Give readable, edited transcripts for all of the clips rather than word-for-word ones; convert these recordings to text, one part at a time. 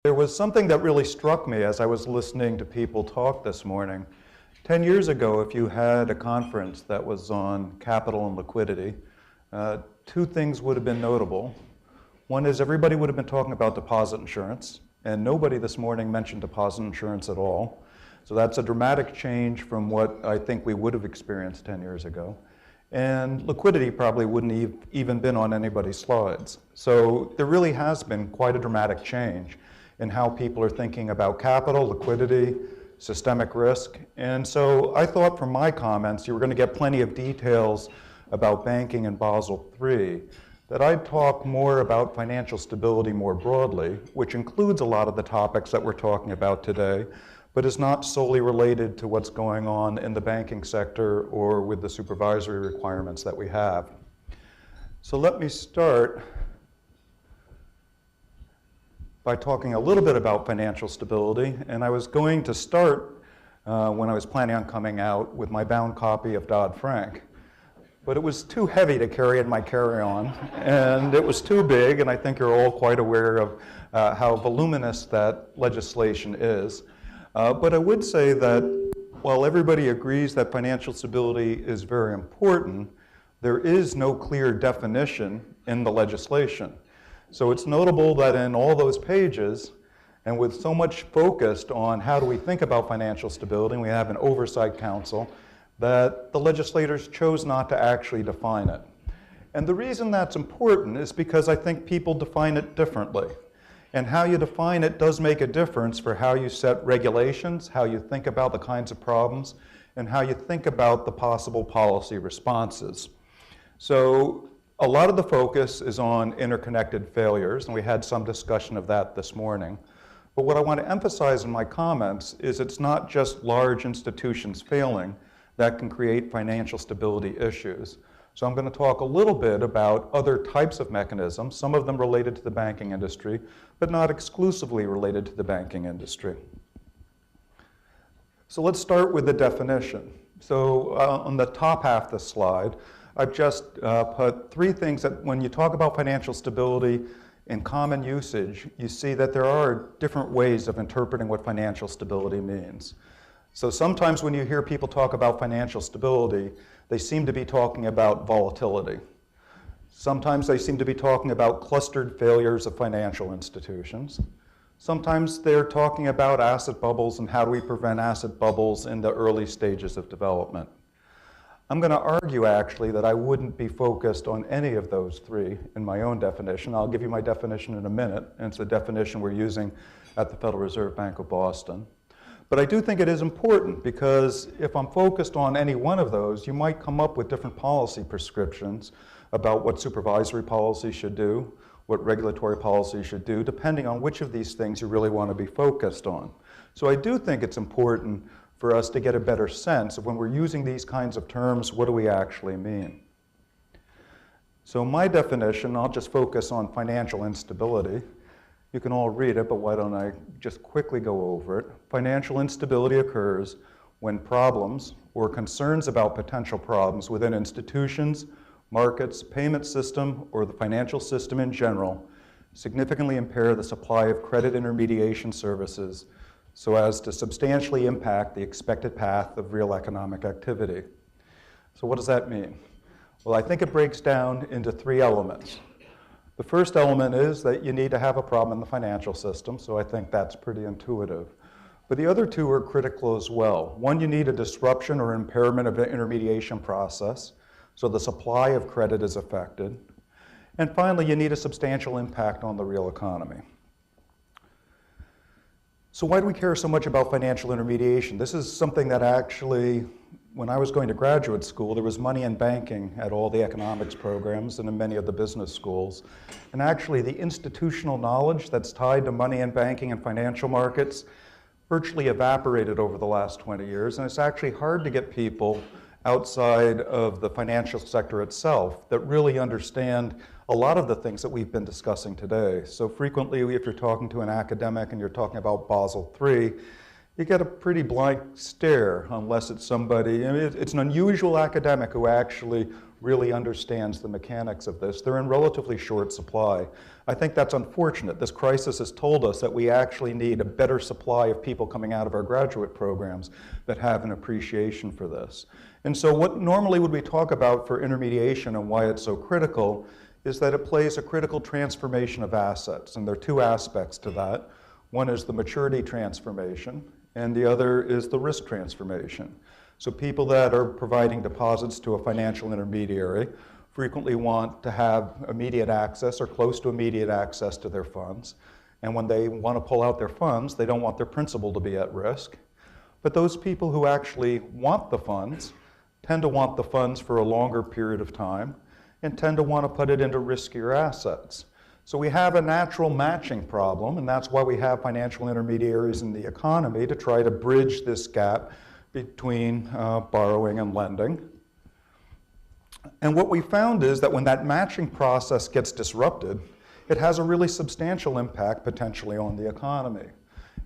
There was something that really struck me as I was listening to people talk this morning. 10 years ago, if you had a conference that was on capital and liquidity, two things would have been notable. One is everybody would have been talking about deposit insurance, and nobody this morning mentioned deposit insurance at all. So that's a dramatic change from what I think we would have experienced 10 years ago. And liquidity probably wouldn't even been on anybody's slides. So there really has been quite a dramatic change in how people are thinking about capital, liquidity, systemic risk. And so I thought from my comments, you were going to get plenty of details about banking and Basel III, that I'd talk more about financial stability more broadly, which includes a lot of the topics that we're talking about today, but is not solely related to what's going on in the banking sector or with the supervisory requirements that we have. So let me start by talking a little bit about financial stability. And I was going to start when I was planning on coming out with my bound copy of Dodd-Frank. But it was too heavy to carry in my carry-on, and it was too big, and I think you're all quite aware of how voluminous that legislation is. But I would say that while everybody agrees that financial stability is very important, there is no clear definition in the legislation. So it's notable that in all those pages, and with so much focused on how do we think about financial stability, and we have an oversight council, that the legislators chose not to actually define it. And the reason that's important is because I think people define it differently. And how you define it does make a difference for how you set regulations, how you think about the kinds of problems, and how you think about the possible policy responses. So a lot of the focus is on interconnected failures, and we had some discussion of that this morning. But what I want to emphasize in my comments is it's not just large institutions failing that can create financial stability issues. So I'm going to talk a little bit about other types of mechanisms, some of them related to the banking industry, but not exclusively related to the banking industry. So let's start with the definition. So on the top half of the slide, I've just put three things that when you talk about financial stability in common usage, you see that there are different ways of interpreting what financial stability means. So sometimes when you hear people talk about financial stability, they seem to be talking about volatility. Sometimes they seem to be talking about clustered failures of financial institutions. Sometimes they're talking about asset bubbles and how do we prevent asset bubbles in the early stages of development. I'm going to argue actually that I wouldn't be focused on any of those three in my own definition. I'll give you my definition in a minute, and it's the definition we're using at the Federal Reserve Bank of Boston. But I do think it is important because if I'm focused on any one of those, you might come up with different policy prescriptions about what supervisory policy should do, what regulatory policy should do, depending on which of these things you really want to be focused on. So I do think it's important for us to get a better sense of when we're using these kinds of terms, what do we actually mean? So my definition, I'll just focus on financial instability. You can all read it, but why don't I just quickly go over it. Financial instability occurs when problems or concerns about potential problems within institutions, markets, payment system, or the financial system in general significantly impair the supply of credit intermediation services so as to substantially impact the expected path of real economic activity. So what does that mean? Well, I think it breaks down into three elements. The first element is that you need to have a problem in the financial system, so I think that's pretty intuitive. But the other two are critical as well. One, you need a disruption or impairment of the intermediation process, so the supply of credit is affected. And finally, you need a substantial impact on the real economy. So why do we care so much about financial intermediation? This is something that actually, when I was going to graduate school, there was money in banking at all the economics programs and in many of the business schools. And actually, the institutional knowledge that's tied to money in banking and financial markets virtually evaporated over the last 20 years. And it's actually hard to get people outside of the financial sector itself that really understand a lot of the things that we've been discussing today. So frequently, if you're talking to an academic and you're talking about Basel III, you get a pretty blank stare unless it's somebody, I mean, it's an unusual academic who actually really understands the mechanics of this. They're in relatively short supply. I think that's unfortunate. This crisis has told us that we actually need a better supply of people coming out of our graduate programs that have an appreciation for this. And so what normally would we talk about for intermediation and why it's so critical is that it plays a critical transformation of assets. And there are two aspects to that. One is the maturity transformation, and the other is the risk transformation. So people that are providing deposits to a financial intermediary frequently want to have immediate access or close to immediate access to their funds. And when they want to pull out their funds, they don't want their principal to be at risk. But those people who actually want the funds tend to want the funds for a longer period of time and tend to want to put it into riskier assets. So we have a natural matching problem, and that's why we have financial intermediaries in the economy to try to bridge this gap between borrowing and lending. And what we found is that when that matching process gets disrupted, it has a really substantial impact potentially on the economy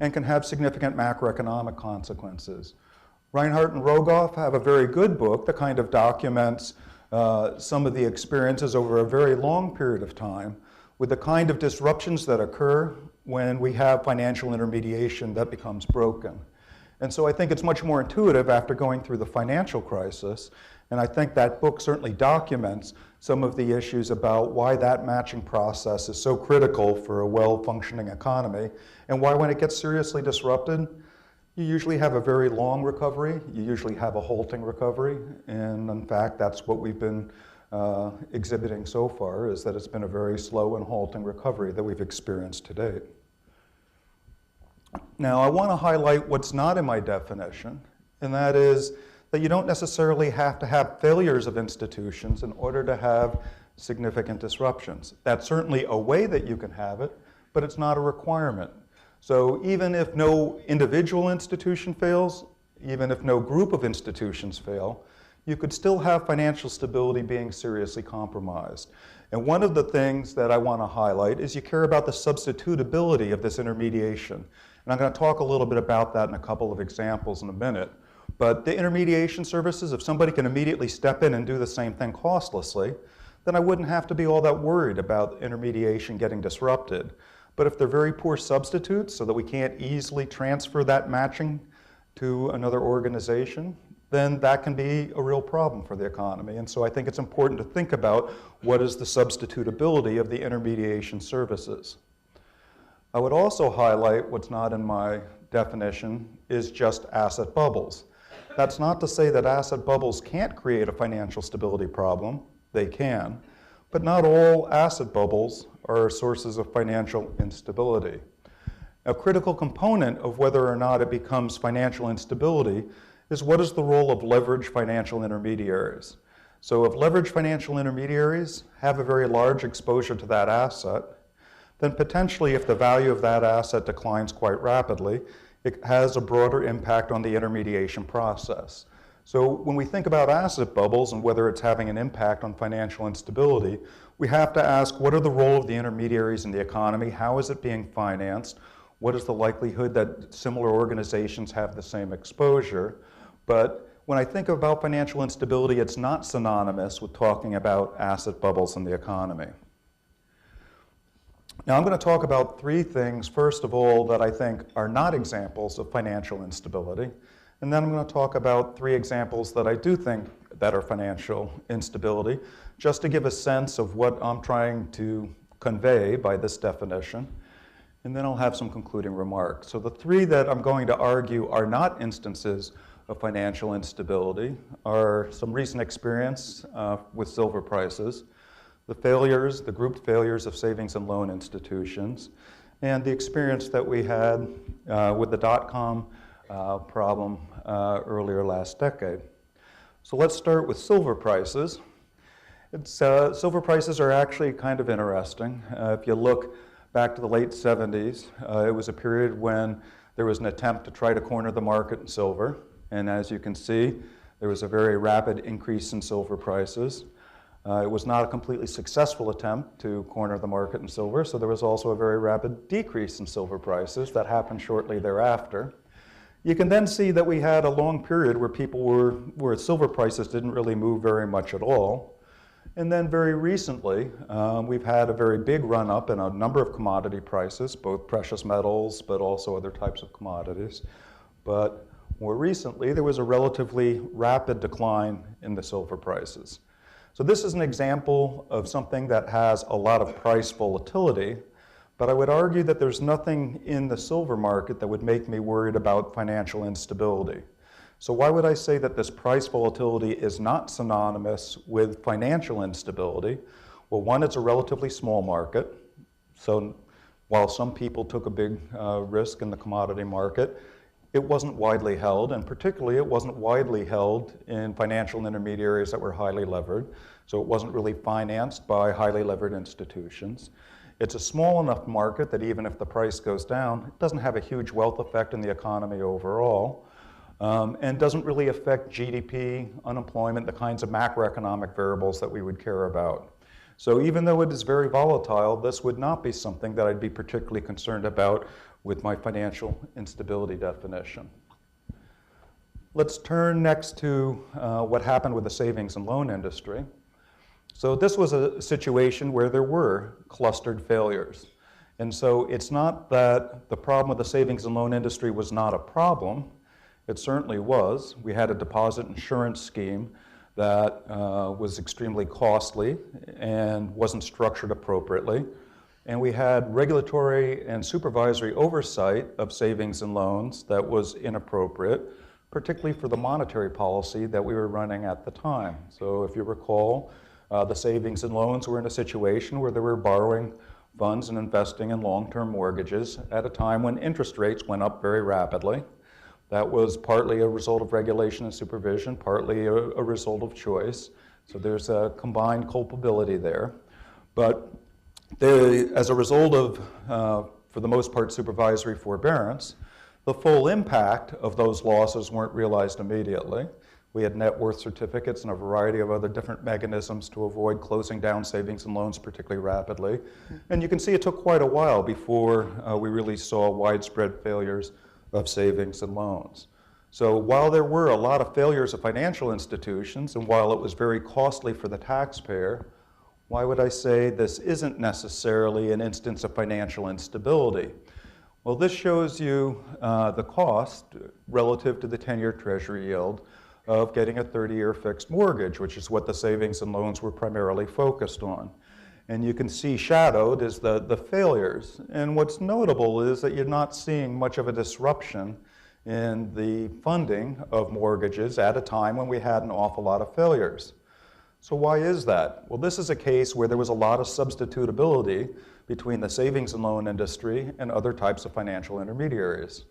and can have significant macroeconomic consequences. Reinhart and Rogoff have a very good book that kind of documents some of the experiences over a very long period of time with the kind of disruptions that occur when we have financial intermediation that becomes broken. And so I think it's much more intuitive after going through the financial crisis, and I think that book certainly documents some of the issues about why that matching process is so critical for a well-functioning economy, and why when it gets seriously disrupted, you usually have a very long recovery, you usually have a halting recovery, and in fact that's what we've been exhibiting so far, is that it's been a very slow and halting recovery that we've experienced to date. Now, I want to highlight what's not in my definition, and that is that you don't necessarily have to have failures of institutions in order to have significant disruptions. That's certainly a way that you can have it, but it's not a requirement. So even if no individual institution fails, even if no group of institutions fail, you could still have financial stability being seriously compromised. And one of the things that I want to highlight is you care about the substitutability of this intermediation. And I'm going to talk a little bit about that in a couple of examples in a minute. But the intermediation services, if somebody can immediately step in and do the same thing costlessly, then I wouldn't have to be all that worried about intermediation getting disrupted. But if they're very poor substitutes so that we can't easily transfer that matching to another organization, then that can be a real problem for the economy. And so I think it's important to think about what is the substitutability of the intermediation services. I would also highlight what's not in my definition is just asset bubbles. That's not to say that asset bubbles can't create a financial stability problem. They can. But not all asset bubbles are sources of financial instability. A critical component of whether or not it becomes financial instability is what is the role of leveraged financial intermediaries. So if leveraged financial intermediaries have a very large exposure to that asset, then potentially if the value of that asset declines quite rapidly, it has a broader impact on the intermediation process. So when we think about asset bubbles and whether it's having an impact on financial instability, we have to ask what are the role of the intermediaries in the economy? How is it being financed? What is the likelihood that similar organizations have the same exposure? But when I think about financial instability, it's not synonymous with talking about asset bubbles in the economy. Now I'm going to talk about three things, first of all, that I think are not examples of financial instability. And then I'm going to talk about three examples that I do think that are financial instability, just to give a sense of what I'm trying to convey by this definition. And then I'll have some concluding remarks. So the three that I'm going to argue are not instances of financial instability are some recent experience with silver prices, the failures, the grouped failures of savings and loan institutions, and the experience that we had with the dot-com problem earlier last decade. So let's start with silver prices. Silver prices are actually kind of interesting. If you look back to the late 70s, it was a period when there was an attempt to try to corner the market in silver. And as you can see, there was a very rapid increase in silver prices. It was not a completely successful attempt to corner the market in silver, so there was also a very rapid decrease in silver prices that happened shortly thereafter. You can then see that we had a long period where where silver prices didn't really move very much at all. And then very recently, we've had a very big run up in a number of commodity prices, both precious metals, but also other types of commodities. But more recently, there was a relatively rapid decline in the silver prices. So this is an example of something that has a lot of price volatility, but I would argue that there's nothing in the silver market that would make me worried about financial instability. So why would I say that this price volatility is not synonymous with financial instability? Well, one, it's a relatively small market. So while some people took a big risk in the commodity market, it wasn't widely held, and particularly it wasn't widely held in financial intermediaries that were highly levered. So it wasn't really financed by highly levered institutions. It's a small enough market that even if the price goes down, it doesn't have a huge wealth effect in the economy overall, and doesn't really affect GDP, unemployment, the kinds of macroeconomic variables that we would care about. So even though it is very volatile, this would not be something that I'd be particularly concerned about with my financial instability definition. Let's turn next to what happened with the savings and loan industry. So this was a situation where there were clustered failures. And so it's not that the problem with the savings and loan industry was not a problem. It certainly was. We had a deposit insurance scheme that was extremely costly and wasn't structured appropriately. And we had regulatory and supervisory oversight of savings and loans that was inappropriate, particularly for the monetary policy that we were running at the time. So if you recall, the savings and loans were in a situation where they were borrowing funds and investing in long-term mortgages at a time when interest rates went up very rapidly. That was partly a result of regulation and supervision, partly a result of choice. So there's a combined culpability there. But as a result of, for the most part, supervisory forbearance, the full impact of those losses weren't realized immediately. We had net worth certificates and a variety of other different mechanisms to avoid closing down savings and loans particularly rapidly. And you can see it took quite a while before we really saw widespread failures of savings and loans. So while there were a lot of failures of financial institutions, and while it was very costly for the taxpayer, why would I say this isn't necessarily an instance of financial instability? Well, this shows you the cost relative to the 10-year Treasury yield of getting a 30-year fixed mortgage, which is what the savings and loans were primarily focused on. And you can see shadowed is the failures. And what's notable is that you're not seeing much of a disruption in the funding of mortgages at a time when we had an awful lot of failures. So why is that? Well, this is a case where there was a lot of substitutability between the savings and loan industry and other types of financial intermediaries.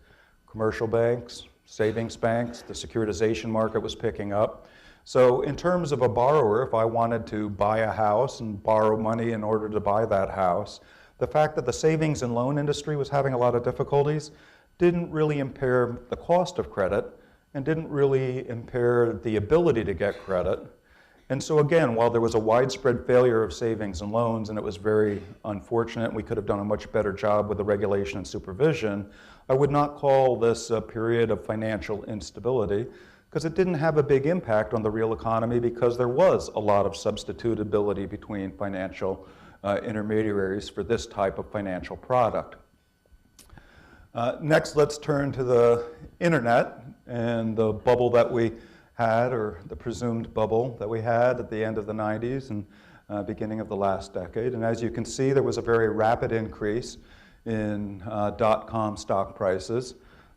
Commercial banks, savings banks, the securitization market was picking up. So in terms of a borrower, if I wanted to buy a house and borrow money in order to buy that house, the fact that the savings and loan industry was having a lot of difficulties didn't really impair the cost of credit and didn't really impair the ability to get credit. And so again, while there was a widespread failure of savings and loans, and it was very unfortunate, we could have done a much better job with the regulation and supervision, I would not call this a period of financial instability, because it didn't have a big impact on the real economy because there was a lot of substitutability between financial intermediaries for this type of financial product. Next, let's turn to the internet and the bubble that we had, or the presumed bubble that we had at the end of the 90s and beginning of the last decade. And as you can see, there was a very rapid increase in dot-com stock prices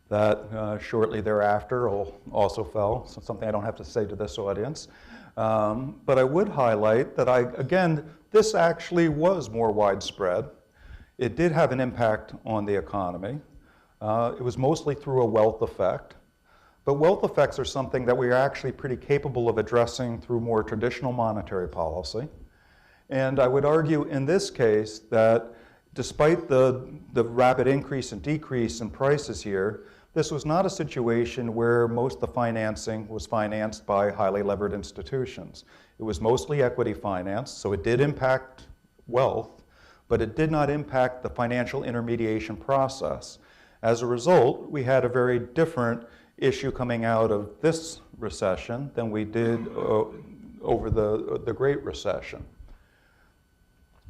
that shortly thereafter also fell, so something I don't have to say to this audience. But I would highlight that again, this actually was more widespread. It did have an impact on the economy. It was mostly through a wealth effect. But wealth effects are something that we are actually pretty capable of addressing through more traditional monetary policy. And I would argue in this case that despite the rapid increase and decrease in prices here, this was not a situation where most of the financing was financed by highly levered institutions. It was mostly equity financed, so it did impact wealth, but it did not impact the financial intermediation process. As a result, we had a very different issue coming out of this recession than we did over the Great Recession.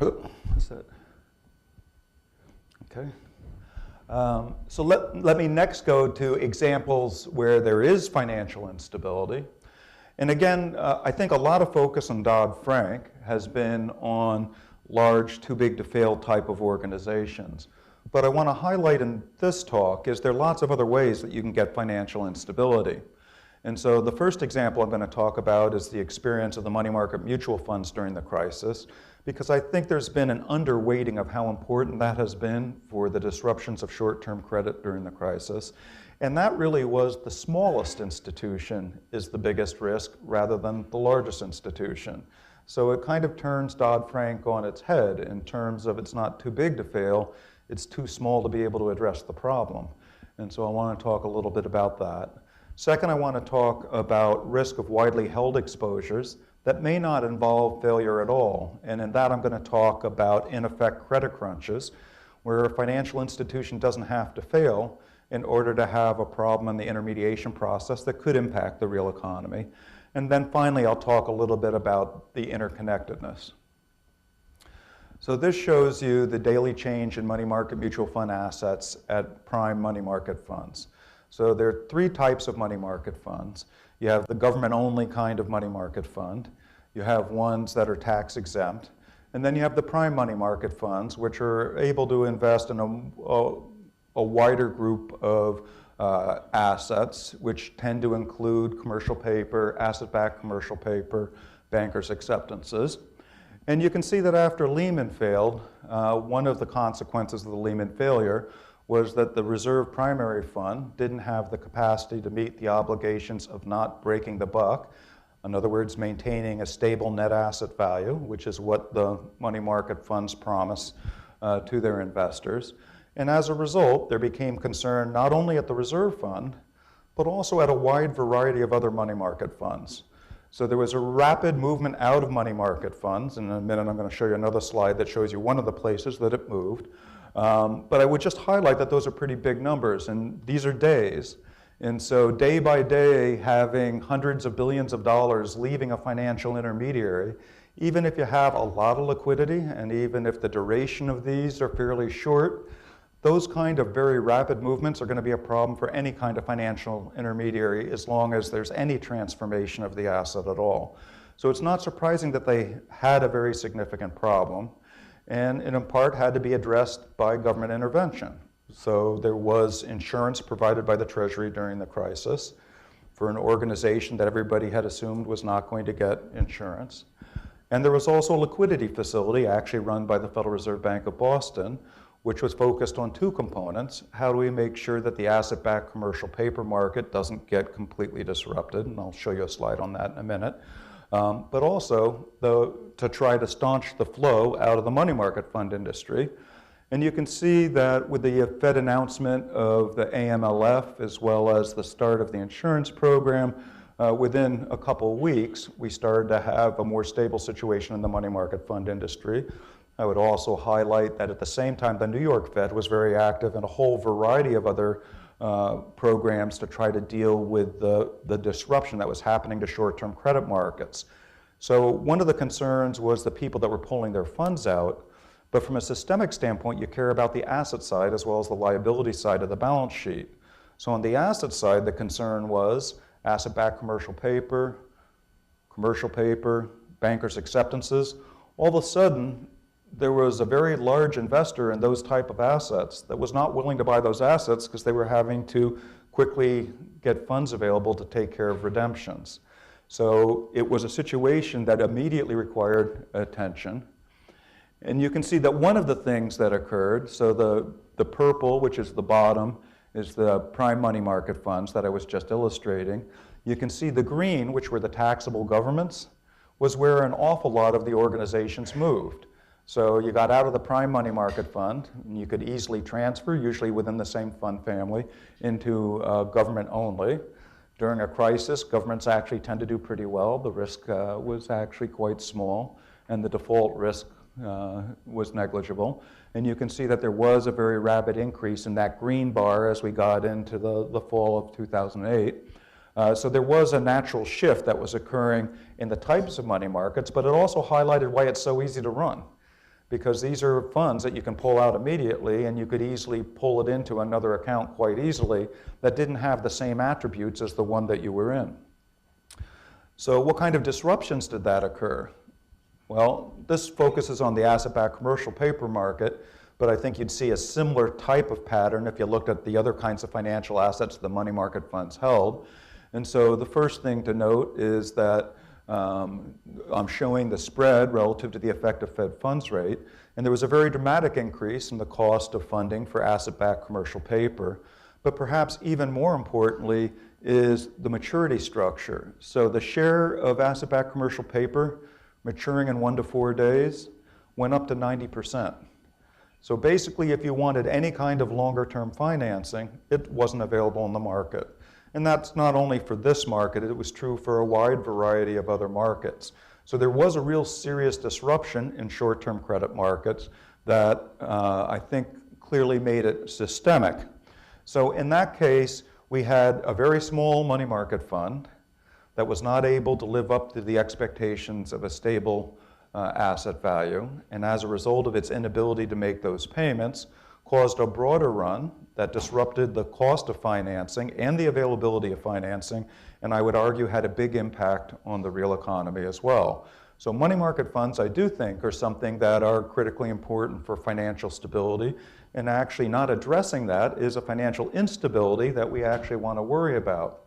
Oh, what's that? Okay. So let me next go to examples where there is financial instability. And again, I think a lot of focus on Dodd-Frank has been on large, too big to fail type of organizations. But I want to highlight in this talk is there are lots of other ways that you can get financial instability. And so the first example I'm going to talk about is the experience of the money market mutual funds during the crisis, because I think there's been an underweighting of how important that has been for the disruptions of short-term credit during the crisis. And that really was the smallest institution is the biggest risk rather than the largest institution. So it kind of turns Dodd-Frank on its head in terms of it's not too big to fail, it's too small to be able to address the problem. And so I want to talk a little bit about that. Second, I want to talk about risk of widely held exposures that may not involve failure at all. And in that, I'm going to talk about, in effect, credit crunches, where a financial institution doesn't have to fail in order to have a problem in the intermediation process that could impact the real economy. And then finally, I'll talk a little bit about the interconnectedness. So this shows you the daily change in money market mutual fund assets at prime money market funds. So there are three types of money market funds. You have the government-only kind of money market fund. You have ones that are tax exempt. And then you have the prime money market funds, which are able to invest in a wider group of assets, which tend to include commercial paper, asset-backed commercial paper, bankers' acceptances. And you can see that after Lehman failed, one of the consequences of the Lehman failure was that the reserve primary fund didn't have the capacity to meet the obligations of not breaking the buck. In other words, maintaining a stable net asset value, which is what the money market funds promise to their investors. And as a result, there became concern not only at the reserve fund, but also at a wide variety of other money market funds. So there was a rapid movement out of money market funds. In a minute, I'm going to show you another slide that shows you one of the places that it moved. But I would just highlight that those are pretty big numbers, and these are days. And so day by day, having hundreds of billions of dollars leaving a financial intermediary, even if you have a lot of liquidity, and even if the duration of these are fairly short, those kind of very rapid movements are going to be a problem for any kind of financial intermediary as long as there's any transformation of the asset at all. So it's not surprising that they had a very significant problem, and in part had to be addressed by government intervention. So there was insurance provided by the Treasury during the crisis for an organization that everybody had assumed was not going to get insurance. And there was also a liquidity facility actually run by the Federal Reserve Bank of Boston, which was focused on two components. How do we make sure that the asset-backed commercial paper market doesn't get completely disrupted? And I'll show you a slide on that in a minute. But also to try to staunch the flow out of the money market fund industry. And you can see that with the Fed announcement of the AMLF, as well as the start of the insurance program, within a couple of weeks, we started to have a more stable situation in the money market fund industry. I would also highlight that at the same time, the New York Fed was very active in a whole variety of other programs to try to deal with the disruption that was happening to short-term credit markets. So one of the concerns was the people that were pulling their funds out, but from a systemic standpoint, you care about the asset side as well as the liability side of the balance sheet. So on the asset side, the concern was asset-backed commercial paper, bankers' acceptances. All of a sudden, there was a very large investor in those type of assets that was not willing to buy those assets because they were having to quickly get funds available to take care of redemptions. So it was a situation that immediately required attention. And you can see that one of the things that occurred, so the purple, which is the bottom, is the prime money market funds that I was just illustrating. You can see the green, which were the taxable governments, was where an awful lot of the organizations moved. So you got out of the prime money market fund, and you could easily transfer, usually within the same fund family, into government only. During a crisis, governments actually tend to do pretty well. The risk was actually quite small, and the default risk was negligible. And you can see that there was a very rapid increase in that green bar as we got into the fall of 2008. So there was a natural shift that was occurring in the types of money markets, but it also highlighted why it's so easy to run. Because these are funds that you can pull out immediately, and you could easily pull it into another account quite easily that didn't have the same attributes as the one that you were in. So what kind of disruptions did that occur? Well, this focuses on the asset-backed commercial paper market, but I think you'd see a similar type of pattern if you looked at the other kinds of financial assets the money market funds held. And so the first thing to note is that I'm showing the spread relative to the effective Fed funds rate, and there was a very dramatic increase in the cost of funding for asset-backed commercial paper. But perhaps even more importantly is the maturity structure. So the share of asset-backed commercial paper maturing in 1 to 4 days went up to 90%. So basically, if you wanted any kind of longer-term financing, it wasn't available in the market. And that's not only for this market, it was true for a wide variety of other markets. So there was a real serious disruption in short-term credit markets that I think clearly made it systemic. So in that case, we had a very small money market fund that was not able to live up to the expectations of a stable asset value, and as a result of its inability to make those payments, caused a broader run that disrupted the cost of financing and the availability of financing, and I would argue had a big impact on the real economy as well. So money market funds, I do think, are something that are critically important for financial stability, and actually not addressing that is a financial instability that we actually want to worry about.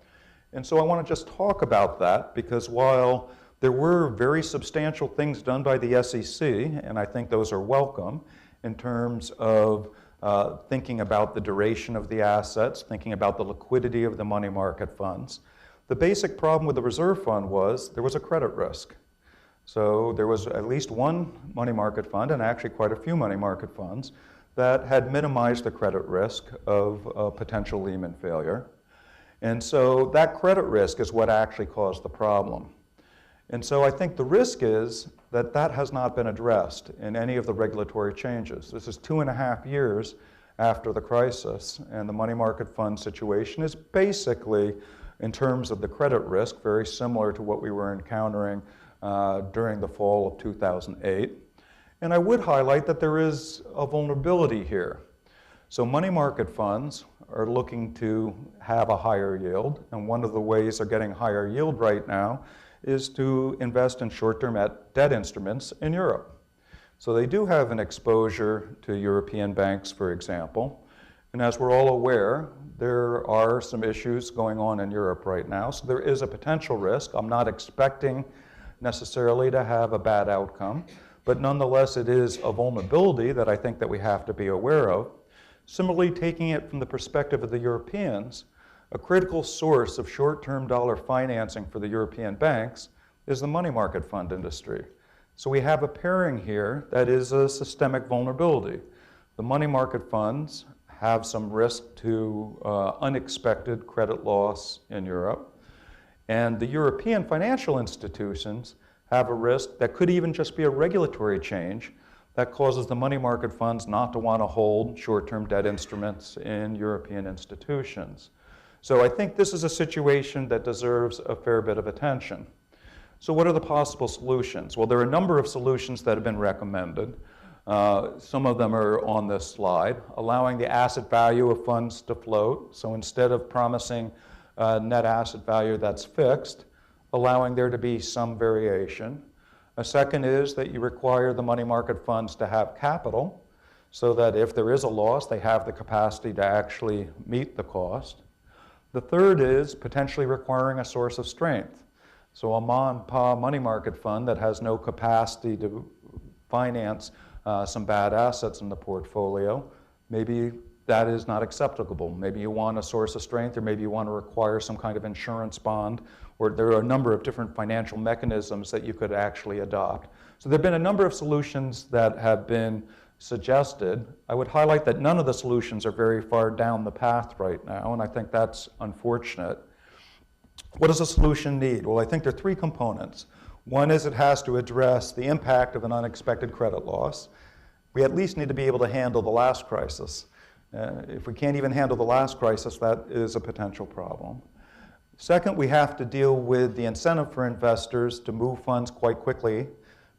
And so I want to just talk about that, because while there were very substantial things done by the SEC, and I think those are welcome, in terms of thinking about the duration of the assets, thinking about the liquidity of the money market funds. The basic problem with the reserve fund was there was a credit risk. So there was at least one money market fund, and actually quite a few money market funds, that had minimized the credit risk of a potential Lehman failure. And so that credit risk is what actually caused the problem. And so I think the risk is that that has not been addressed in any of the regulatory changes. This is 2.5 years after the crisis, and the money market fund situation is basically, in terms of the credit risk, very similar to what we were encountering during the fall of 2008. And I would highlight that there is a vulnerability here. So money market funds are looking to have a higher yield, and one of the ways they're getting higher yield right now is to invest in short-term debt instruments in Europe. So they do have an exposure to European banks, for example. And as we're all aware, there are some issues going on in Europe right now. So there is a potential risk. I'm not expecting necessarily to have a bad outcome, but nonetheless, it is a vulnerability that I think that we have to be aware of. Similarly, taking it from the perspective of the Europeans, a critical source of short-term dollar financing for the European banks is the money market fund industry. So we have a pairing here that is a systemic vulnerability. The money market funds have some risk to unexpected credit loss in Europe, and the European financial institutions have a risk that could even just be a regulatory change that causes the money market funds not to want to hold short-term debt instruments in European institutions. So I think this is a situation that deserves a fair bit of attention. So what are the possible solutions? Well, there are a number of solutions that have been recommended. Some of them are on this slide, allowing the asset value of funds to float. So instead of promising net asset value that's fixed, allowing there to be some variation. A second is that you require the money market funds to have capital, so that if there is a loss, they have the capacity to actually meet the cost. The third is potentially requiring a source of strength. So a mom-and-pop money market fund that has no capacity to finance some bad assets in the portfolio, maybe that is not acceptable. Maybe you want a source of strength, or maybe you want to require some kind of insurance bond, or there are a number of different financial mechanisms that you could actually adopt. So there have been a number of solutions that have been suggested. I would highlight that none of the solutions are very far down the path right now, and I think that's unfortunate. What does a solution need? Well, I think there are three components. One is it has to address the impact of an unexpected credit loss. We at least need to be able to handle the last crisis. If we can't even handle the last crisis, that is a potential problem. Second, we have to deal with the incentive for investors to move funds quite quickly,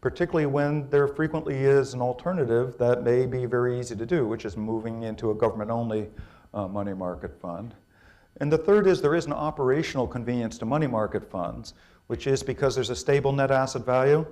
particularly when there frequently is an alternative that may be very easy to do, which is moving into a government-only money market fund. And the third is there is an operational convenience to money market funds, which is because there's a stable net asset value.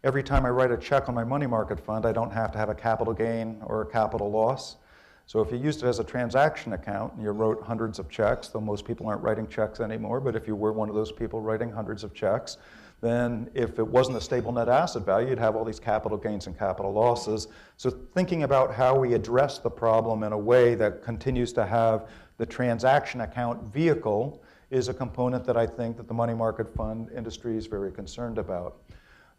Every time I write a check on my money market fund, I don't have to have a capital gain or a capital loss. So if you used it as a transaction account and you wrote hundreds of checks, though most people aren't writing checks anymore, but if you were one of those people writing hundreds of checks, then if it wasn't a stable net asset value, you'd have all these capital gains and capital losses. So thinking about how we address the problem in a way that continues to have the transaction account vehicle is a component that I think that the money market fund industry is very concerned about.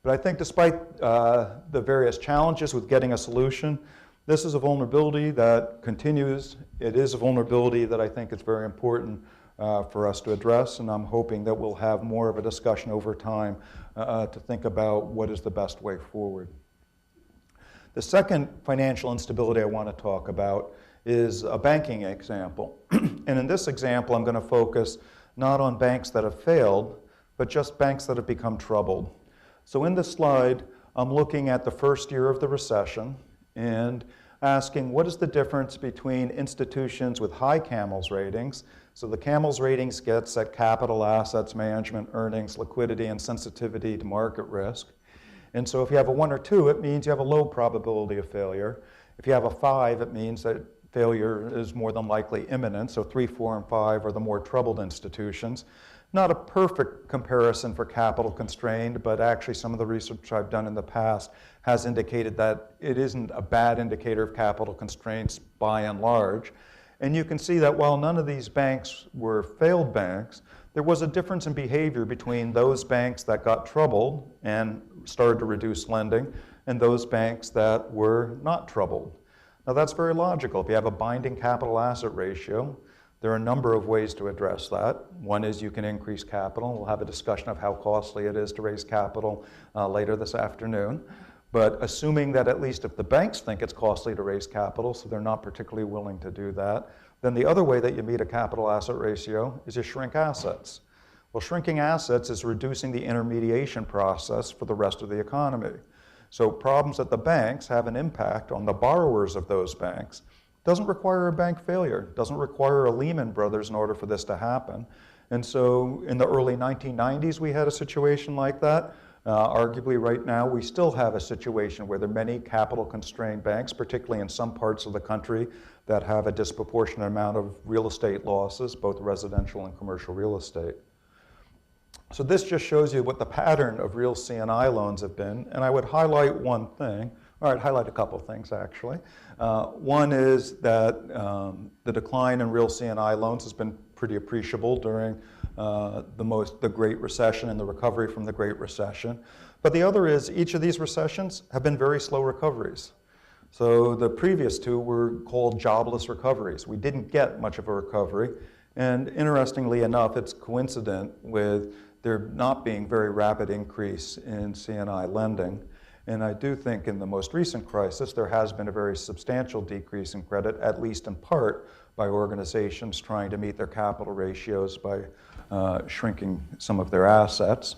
But I think despite the various challenges with getting a solution, this is a vulnerability that continues. It is a vulnerability that I think is very important for us to address, and I'm hoping that we'll have more of a discussion over time to think about what is the best way forward. The second financial instability I want to talk about is a banking example. And in this example, I'm going to focus not on banks that have failed, but just banks that have become troubled. So in this slide, I'm looking at the first year of the recession and asking what is the difference between institutions with high CAMELS ratings. So the CAMELS ratings gets at capital, assets, management, earnings, liquidity, and sensitivity to market risk. And so if you have a 1 or 2, it means you have a low probability of failure. If you have a 5, it means that failure is more than likely imminent. So 3, 4, and 5 are the more troubled institutions. Not a perfect comparison for capital constrained, but actually some of the research I've done in the past has indicated that it isn't a bad indicator of capital constraints by and large. And you can see that while none of these banks were failed banks, there was a difference in behavior between those banks that got troubled and started to reduce lending and those banks that were not troubled. Now that's very logical. If you have a binding capital asset ratio, there are a number of ways to address that. One is you can increase capital. We'll have a discussion of how costly it is to raise capital later this afternoon. But assuming that at least if the banks think it's costly to raise capital, so they're not particularly willing to do that, then the other way that you meet a capital asset ratio is you shrink assets. Well, shrinking assets is reducing the intermediation process for the rest of the economy. So problems at the banks have an impact on the borrowers of those banks. Doesn't require a bank failure, doesn't require a Lehman Brothers in order for this to happen. And so in the early 1990s, we had a situation like that. Arguably right now, we still have a situation where there are many capital constrained banks, particularly in some parts of the country that have a disproportionate amount of real estate losses, both residential and commercial real estate. So this just shows you what the pattern of real C&I loans have been. And I would highlight one thing. All right, highlight a couple of things actually. One is that the decline in real C&I loans has been pretty appreciable during the Great Recession and the recovery from the Great Recession. But the other is each of these recessions have been very slow recoveries. So the previous two were called jobless recoveries. We didn't get much of a recovery. And interestingly enough, it's coincident with there not being very rapid increase in C&I lending. And I do think in the most recent crisis, there has been a very substantial decrease in credit, at least in part by organizations trying to meet their capital ratios by shrinking some of their assets.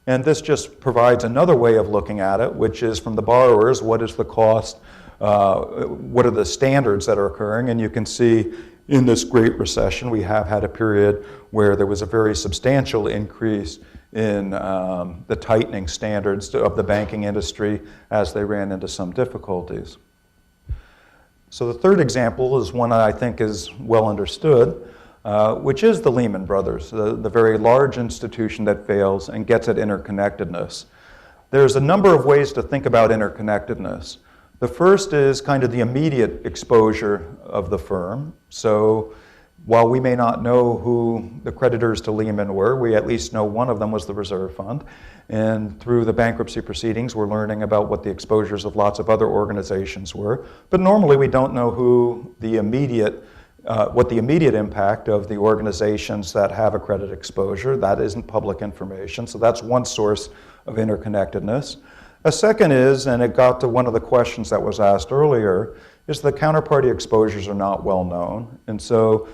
And this just provides another way of looking at it, which is from the borrowers, what is the cost, what are the standards that are occurring? And you can see in this Great Recession, we have had a period where there was a very substantial increase in the tightening standards of the banking industry as they ran into some difficulties. So the third example is one I think is well understood, which is the Lehman Brothers, the very large institution that fails and gets at interconnectedness. There's a number of ways to think about interconnectedness. The first is kind of the immediate exposure of the firm. So while we may not know who the creditors to Lehman were, we at least know one of them was the reserve fund. And through the bankruptcy proceedings, we're learning about what the exposures of lots of other organizations were. But normally we don't know who the what the immediate impact of the organizations that have a credit exposure. That isn't public information. So that's one source of interconnectedness. A second is, and it got to one of the questions that was asked earlier, is the counterparty exposures are not well known. And so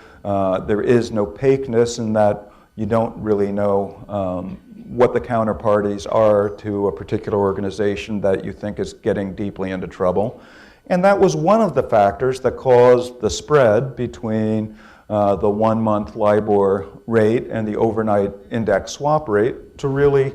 there is an opaqueness in that you don't really know what the counterparties are to a particular organization that you think is getting deeply into trouble. And that was one of the factors that caused the spread between the 1-month LIBOR rate and the overnight index swap rate to really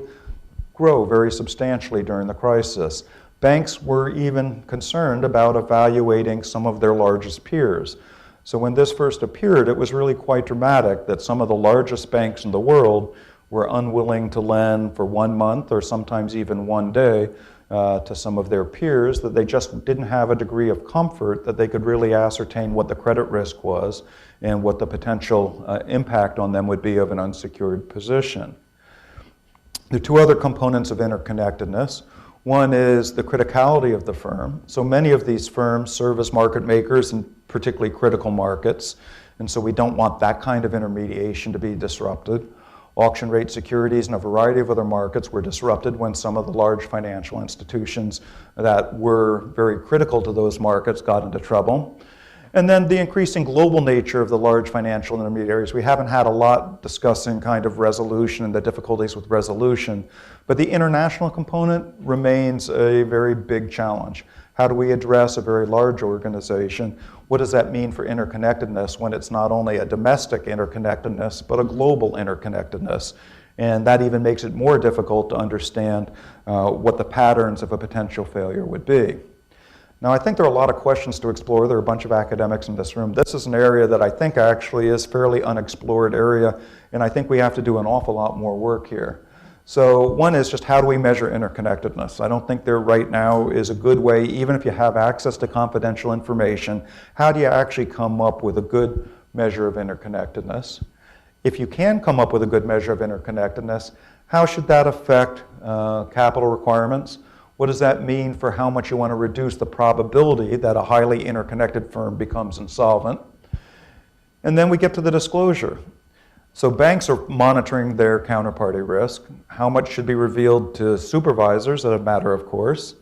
grow very substantially during the crisis. Banks were even concerned about evaluating some of their largest peers. So when this first appeared, it was really quite dramatic that some of the largest banks in the world were unwilling to lend for 1 month or sometimes even 1 day to some of their peers, that they just didn't have a degree of comfort that they could really ascertain what the credit risk was and what the potential impact on them would be of an unsecured position. There are two other components of interconnectedness. One is the criticality of the firm. So many of these firms serve as market makers in particularly critical markets, and so we don't want that kind of intermediation to be disrupted. Auction rate securities and a variety of other markets were disrupted when some of the large financial institutions that were very critical to those markets got into trouble. And then the increasing global nature of the large financial intermediaries. We haven't had a lot discussing kind of resolution and the difficulties with resolution, but the international component remains a very big challenge. How do we address a very large organization? What does that mean for interconnectedness when it's not only a domestic interconnectedness, but a global interconnectedness? And that even makes it more difficult to understand what the patterns of a potential failure would be. Now, I think there are a lot of questions to explore. There are a bunch of academics in this room. This is an area that I think actually is fairly unexplored area, and I think we have to do an awful lot more work here. So one is just how do we measure interconnectedness? I don't think there right now is a good way, even if you have access to confidential information, how do you actually come up with a good measure of interconnectedness? If you can come up with a good measure of interconnectedness, how should that affect capital requirements? What does that mean for how much you want to reduce the probability that a highly interconnected firm becomes insolvent? And then we get to the disclosure. So banks are monitoring their counterparty risk. How much should be revealed to supervisors as a matter of course?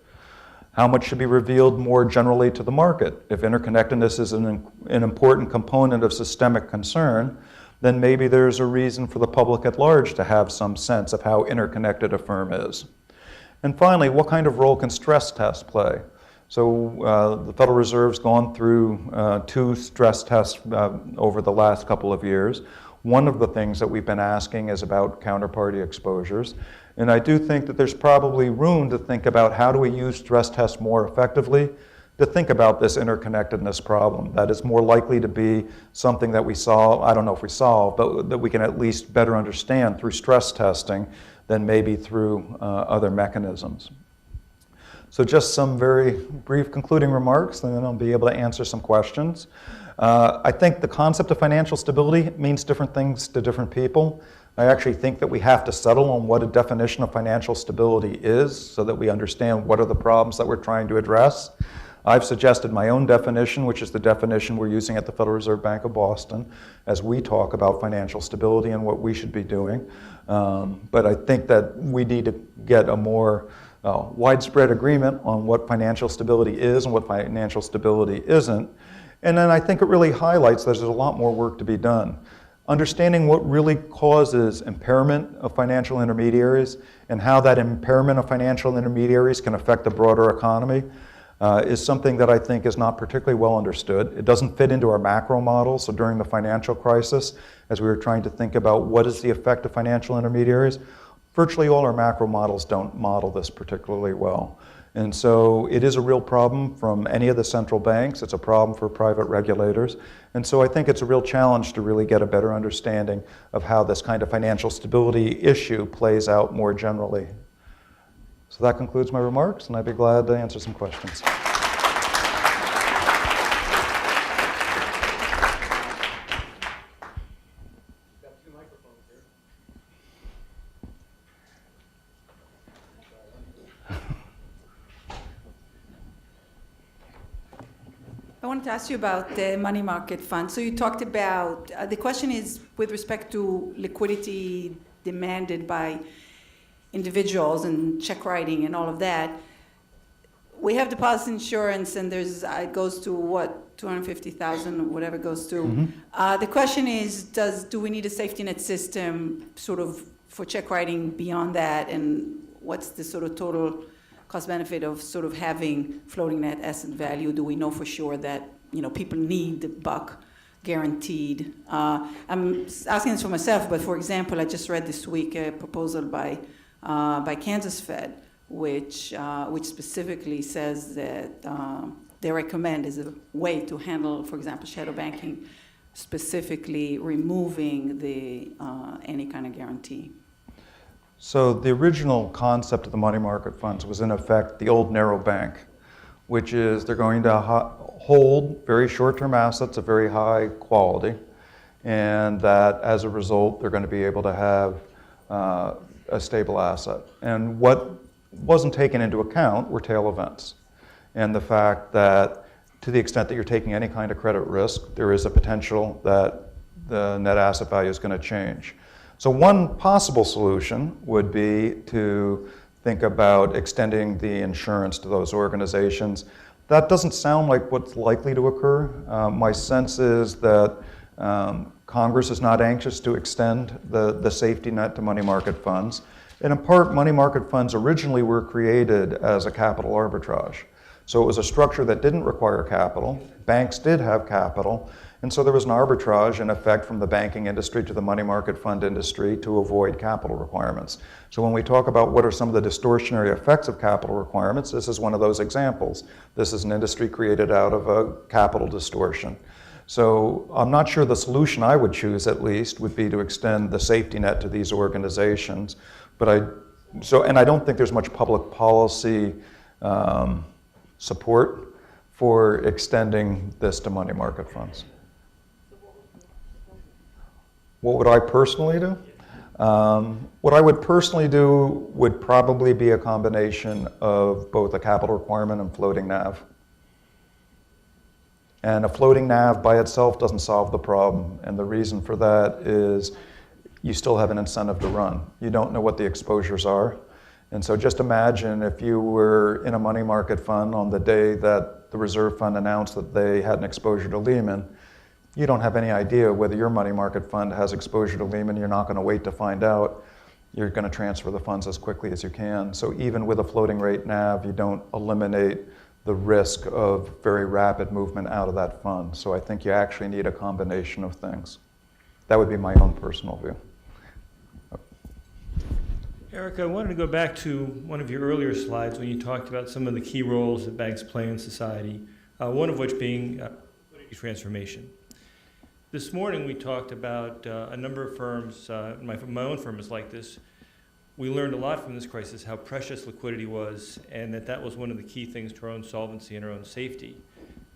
How much should be revealed more generally to the market? If interconnectedness is an important component of systemic concern, then maybe there's a reason for the public at large to have some sense of how interconnected a firm is. And finally, what kind of role can stress tests play? So the Federal Reserve's gone through 2 stress tests over the last couple of years. One of the things that we've been asking is about counterparty exposures. And I do think that there's probably room to think about how do we use stress tests more effectively to think about this interconnectedness problem. That is more likely to be something that we solve, I don't know if we solve, but that we can at least better understand through stress testing than maybe through other mechanisms. So just some very brief concluding remarks, and then I'll be able to answer some questions. I think the concept of financial stability means different things to different people. I actually think that we have to settle on what a definition of financial stability is so that we understand what are the problems that we're trying to address. I've suggested my own definition, which is the definition we're using at the Federal Reserve Bank of Boston as we talk about financial stability and what we should be doing. But I think that we need to get a more widespread agreement on what financial stability is and what financial stability isn't. And then I think it really highlights that there's a lot more work to be done. Understanding what really causes impairment of financial intermediaries and how that impairment of financial intermediaries can affect the broader economy is something that I think is not particularly well understood. It doesn't fit into our macro model. So during the financial crisis, as we were trying to think about what is the effect of financial intermediaries, virtually all our macro models don't model this particularly well. And so it is a real problem from any of the central banks. It's a problem for private regulators. And so I think it's a real challenge to really get a better understanding of how this kind of financial stability issue plays out more generally. So that concludes my remarks, and I'd be glad to answer some questions. I wanted to ask you about the money market fund. So you talked about, the question is with respect to liquidity demanded by individuals and check writing and all of that. We have deposit insurance, and it goes to what 250,000 or whatever it goes to. The question is, do we need a safety net system sort of for check writing beyond that, and what's the sort of total cost benefit of sort of having floating net asset value? Do we know for sure that people need the buck guaranteed? I'm asking this for myself, but for example, I just read this week a proposal by Kansas Fed, which specifically says that they recommend as a way to handle, for example, shadow banking, specifically removing any kind of guarantee. So the original concept of the money market funds was in effect the old narrow bank, which is they're going to hold very short-term assets of very high quality, and that as a result they're going to be able to have a stable asset. And what wasn't taken into account were tail events, and the fact that to the extent that you're taking any kind of credit risk, there is a potential that the net asset value is going to change. So one possible solution would be to think about extending the insurance to those organizations. That doesn't sound like what's likely to occur. My sense is that Congress is not anxious to extend the safety net to money market funds. And in part, money market funds originally were created as a capital arbitrage. So it was a structure that didn't require capital. Banks did have capital. And so there was an arbitrage, in effect, from the banking industry to the money market fund industry to avoid capital requirements. So when we talk about what are some of the distortionary effects of capital requirements, this is one of those examples. This is an industry created out of a capital distortion. So I'm not sure the solution I would choose, at least, would be to extend the safety net to these organizations. But I don't think there's much public policy support for extending this to money market funds. What would I personally do? What I would personally do would probably be a combination of both a capital requirement and floating NAV. And a floating NAV by itself doesn't solve the problem. And the reason for that is you still have an incentive to run. You don't know what the exposures are. And so just imagine if you were in a money market fund on the day that the reserve fund announced that they had an exposure to Lehman. You don't have any idea whether your money market fund has exposure to Lehman. You're not going to wait to find out. You're going to transfer the funds as quickly as you can. So even with a floating rate NAV, you don't eliminate the risk of very rapid movement out of that fund. So I think you actually need a combination of things. That would be my own personal view. Eric, I wanted to go back to one of your earlier slides when you talked about some of the key roles that banks play in society, one of which being liquidity transformation. This morning we talked about a number of firms, my own firm is like this. We learned a lot from this crisis, how precious liquidity was, and that was one of the key things to our own solvency and our own safety.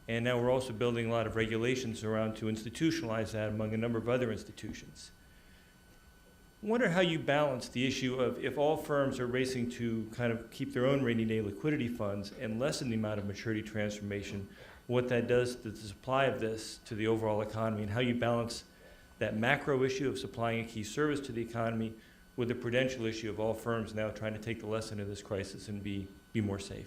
And now we're also building a lot of regulations around to institutionalize that among a number of other institutions. I wonder how you balance the issue of if all firms are racing to kind of keep their own rainy day liquidity funds and lessen the amount of maturity transformation, what that does to the supply of this to the overall economy, and how you balance that macro issue of supplying a key service to the economy with the prudential issue of all firms now trying to take the lesson of this crisis and be more safe.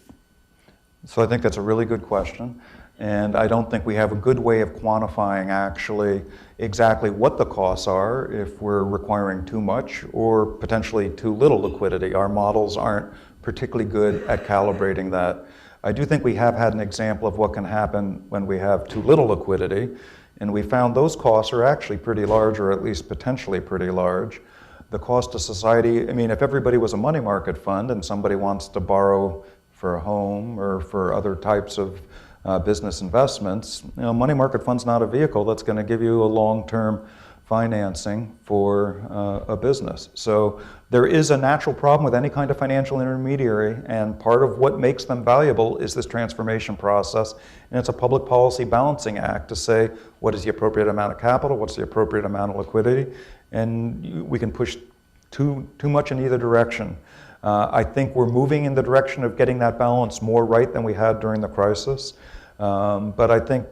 So I think that's a really good question. And I don't think we have a good way of quantifying actually exactly what the costs are if we're requiring too much or potentially too little liquidity. Our models aren't particularly good at calibrating that. I do think we have had an example of what can happen when we have too little liquidity, and we found those costs are actually pretty large, or at least potentially pretty large. The cost to society, I mean, if everybody was a money market fund and somebody wants to borrow for a home or for other types of business investments, money market fund's not a vehicle that's going to give you a long-term financing for a business. So there is a natural problem with any kind of financial intermediary, and part of what makes them valuable is this transformation process. And it's a public policy balancing act to say, what is the appropriate amount of capital, what's the appropriate amount of liquidity, and we can push too much in either direction. I think we're moving in the direction of getting that balance more right than we had during the crisis. But I think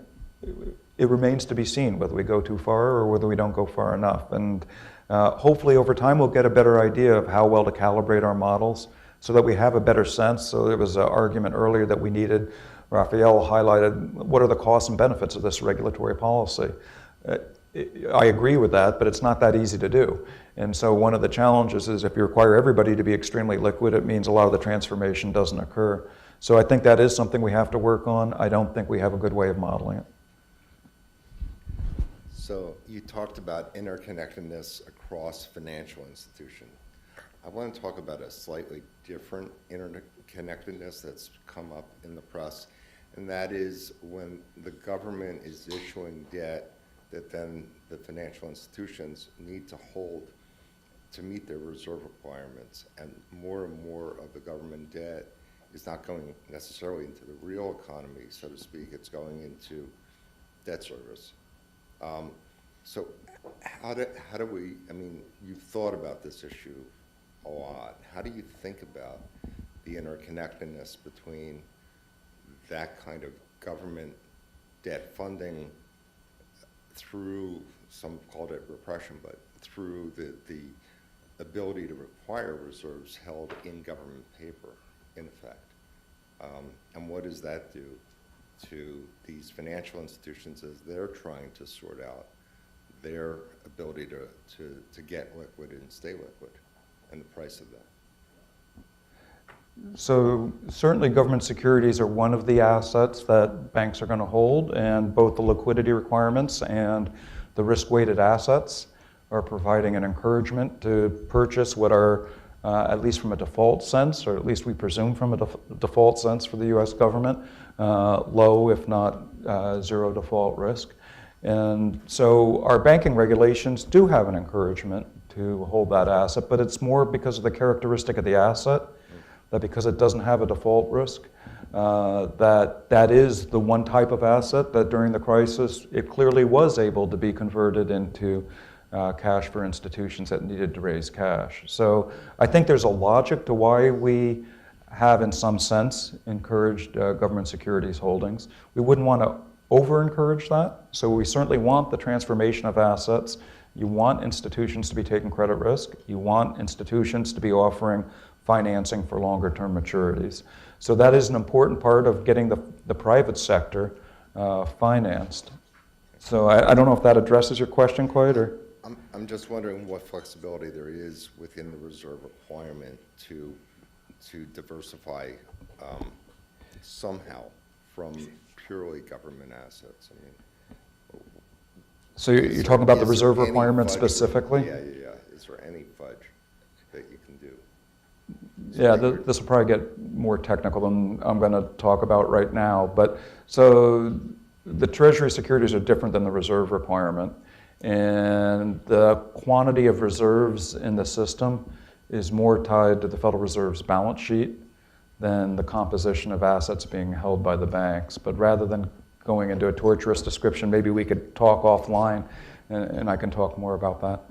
it remains to be seen whether we go too far or whether we don't go far enough. And hopefully over time we'll get a better idea of how well to calibrate our models so that we have a better sense. So there was an argument earlier that we needed Raphael highlighted what are the costs and benefits of this regulatory policy. I agree with that, but it's not that easy to do. And so one of the challenges is if you require everybody to be extremely liquid, it means a lot of the transformation doesn't occur. So I think that is something we have to work on. I don't think we have a good way of modeling it. So you talked about interconnectedness across financial institutions. I want to talk about a slightly different interconnectedness that's come up in the press, and that is when the government is issuing debt that then the financial institutions need to hold to meet their reserve requirements. And more of the government debt is not going necessarily into the real economy, so to speak. It's going into debt service. So how do we, I mean, you've thought about this issue a lot. How do you think about the interconnectedness between that kind of government debt funding through, some called it repression, but through the ability to require reserves held in government paper, in effect? And what does that do to these financial institutions as they're trying to sort out their ability to get liquid and stay liquid, and the price of that? So certainly government securities are one of the assets that banks are going to hold, and both the liquidity requirements and the risk-weighted assets are providing an encouragement to purchase what are, at least from a default sense, or at least we presume from a default sense for the U.S. government, low if not zero default risk. And so our banking regulations do have an encouragement to hold that asset, but it's more because of the characteristic of the asset, that because it doesn't have a default risk, that is the one type of asset that during the crisis, it clearly was able to be converted into cash for institutions that needed to raise cash. So I think there's a logic to why we have, in some sense, encouraged government securities holdings. We wouldn't want to over-encourage that, so we certainly want the transformation of assets. You want institutions to be taking credit risk. You want institutions to be offering financing for longer-term maturities. So that is an important part of getting the private sector financed. So I don't know if that addresses your question quite, or? I'm just wondering what flexibility there is within the reserve requirement to diversify somehow from purely government assets. I mean, so you're talking about the is reserve there any requirement fudge? specifically? Yeah. Is there any fudge that you can do? Yeah, this will probably get more technical than I'm going to talk about right now. But so the Treasury securities are different than the reserve requirement. And the quantity of reserves in the system is more tied to the Federal Reserve's balance sheet than the composition of assets being held by the banks. But rather than going into a torturous description, maybe we could talk offline and I can talk more about that.